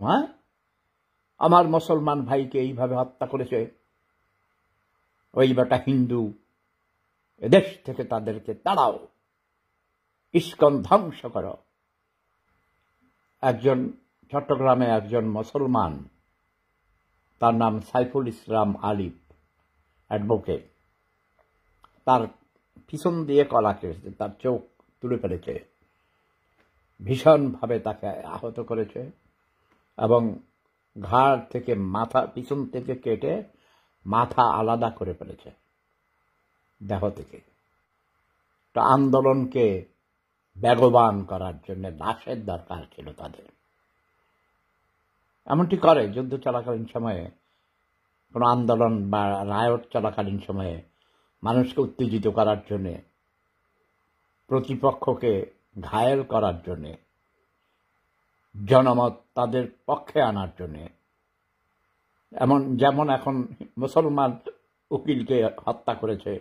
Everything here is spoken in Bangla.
হ্যাঁ, আমার মুসলমান ভাইকে এইভাবে হত্যা করেছে, ওই বেটা হিন্দু, এদেশ থেকে তাদেরকে তাড়াও, ইস্কন ধ্বংস করো। একজন চট্টগ্রামে একজন মুসলমান, তার নাম সাইফুল ইসলাম আলিফ, অ্যাডভোকেট, তার পিছন দিয়ে কলা কেটেছে, তার চোখ তুলে ফেলেছে, ভীষণভাবে তাকে আহত করেছে এবং ঘাড় থেকে মাথা, পিছন থেকে কেটে মাথা আলাদা করে ফেলেছে দেহ থেকে। তো আন্দোলনকে বেগবান করার জন্য লাশের দরকার ছিল তাদের। এমনটি করে যুদ্ধ চলাকালীন সময়ে, কোনো আন্দোলন বা রায়ট চলাকালীন সময়ে মানুষকে উত্তেজিত করার জন্যে, প্রতিপক্ষকে ঘায়েল করার জন্যে, জনমত তাদের পক্ষে আনার জন্যে। যেমন এখন মুসলমান উকিলকে হত্যা করেছে